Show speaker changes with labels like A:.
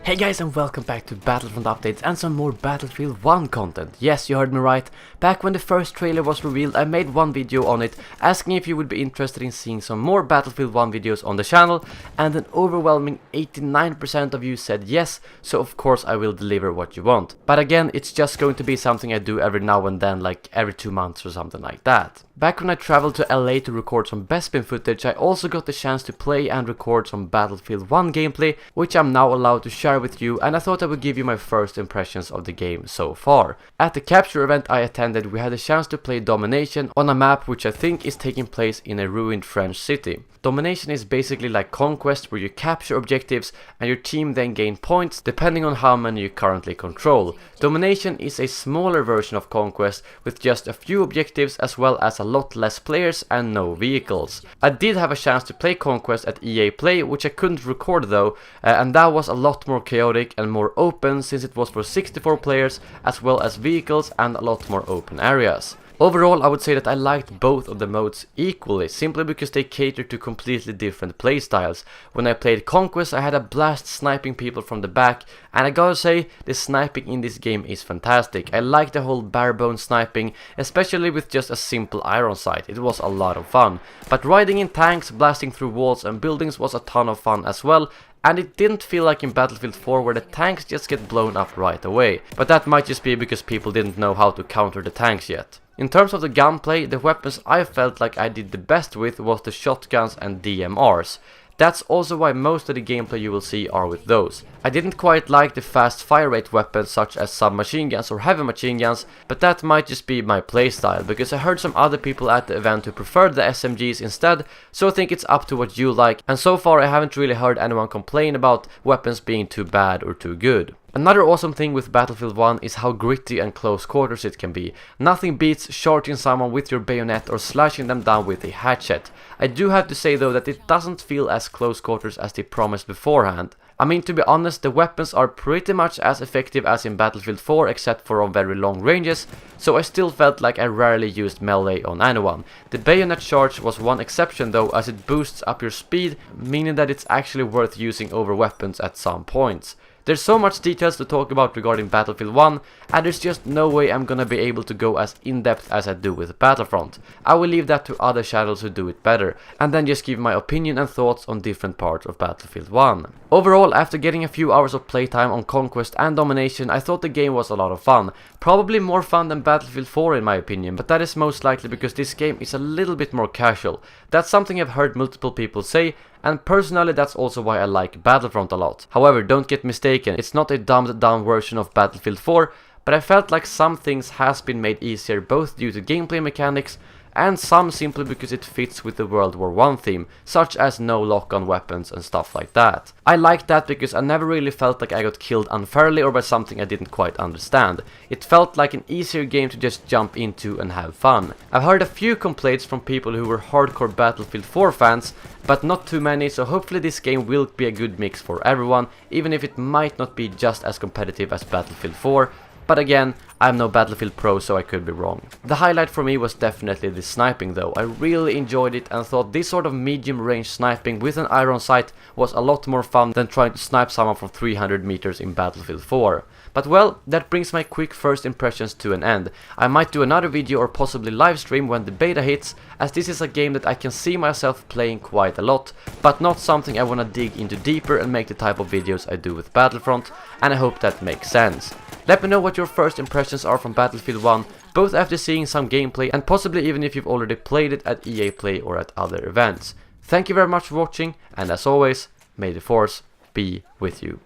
A: Hey guys, and welcome back to Battlefront updates and some more Battlefield 1 content. Yes, you heard me right. Back when the first trailer was revealed, I made one video on it asking if you would be interested in seeing some more Battlefield 1 videos on the channel, and an overwhelming 89% of you said yes, so of course I will deliver what you want. But again, it's just going to be something I do every now and then, like every 2 months or something like that. Back when I traveled to LA to record some Bespin footage, I also got the chance to play and record some Battlefield 1 gameplay, which I'm now allowed to share with you, and I thought I would give you my first impressions of the game so far. At the capture event I attended, we had a chance to play Domination on a map which I think is taking place in a ruined French city. Domination is basically like Conquest, where you capture objectives and your team then gain points depending on how many you currently control. Domination is a smaller version of Conquest with just a few objectives as well as a lot less players and no vehicles. I did have a chance to play Conquest at EA Play, which I couldn't record though, and that was a lot more chaotic and more open since it was for 64 players as well as vehicles and a lot more open areas. Overall, I would say that I liked both of the modes equally, simply because they cater to completely different playstyles. When I played Conquest, I had a blast sniping people from the back, and I gotta say, the sniping in this game is fantastic. I like the whole barebone sniping, especially with just a simple iron sight. It was a lot of fun. But riding in tanks, blasting through walls and buildings was a ton of fun as well. And it didn't feel like in Battlefield 4 where the tanks just get blown up right away. But that might just be because people didn't know how to counter the tanks yet. In terms of the gunplay, the weapons I felt like I did the best with was the shotguns and DMRs. That's also why most of the gameplay you will see are with those. I didn't quite like the fast fire rate weapons such as submachine guns or heavy machine guns, but that might just be my playstyle, because I heard some other people at the event who preferred the SMGs instead, so I think it's up to what you like, and so far I haven't really heard anyone complain about weapons being too bad or too good. Another awesome thing with Battlefield 1 is how gritty and close quarters it can be. Nothing beats charging someone with your bayonet or slashing them down with a hatchet. I do have to say though that it doesn't feel as close quarters as they promised beforehand. I mean, to be honest, the weapons are pretty much as effective as in Battlefield 4 except for on very long ranges, so I still felt like I rarely used melee on anyone. The bayonet charge was one exception though, as it boosts up your speed, meaning that it's actually worth using over weapons at some points. There's so much details to talk about regarding Battlefield 1, and there's just no way I'm gonna be able to go as in-depth as I do with Battlefront. I will leave that to other channels who do it better, and then just give my opinion and thoughts on different parts of Battlefield 1. Overall, after getting a few hours of playtime on Conquest and Domination, I thought the game was a lot of fun. Probably more fun than Battlefield 4 in my opinion, but that is most likely because this game is a little bit more casual. That's something I've heard multiple people say, and personally that's also why I like Battlefront a lot. However, don't get mistaken, it's not a dumbed down version of Battlefield 4, but I felt like some things has been made easier both due to gameplay mechanics and some simply because it fits with the World War I theme, such as no lock-on weapons and stuff like that. I like that because I never really felt like I got killed unfairly or by something I didn't quite understand. It felt like an easier game to just jump into and have fun. I've heard a few complaints from people who were hardcore Battlefield 4 fans, but not too many, so hopefully this game will be a good mix for everyone, even if it might not be just as competitive as Battlefield 4. But again, I'm no Battlefield pro, so I could be wrong. The highlight for me was definitely the sniping though. I really enjoyed it and thought this sort of medium range sniping with an iron sight was a lot more fun than trying to snipe someone from 300 meters in Battlefield 4. But well, that brings my quick first impressions to an end. I might do another video or possibly live stream when the beta hits, as this is a game that I can see myself playing quite a lot, but not something I wanna dig into deeper and make the type of videos I do with Battlefront, and I hope that makes sense. Let me know what your first impressions are from Battlefield 1, both after seeing some gameplay and possibly even if you've already played it at EA Play or at other events. Thank you very much for watching, and as always, may the Force be with you.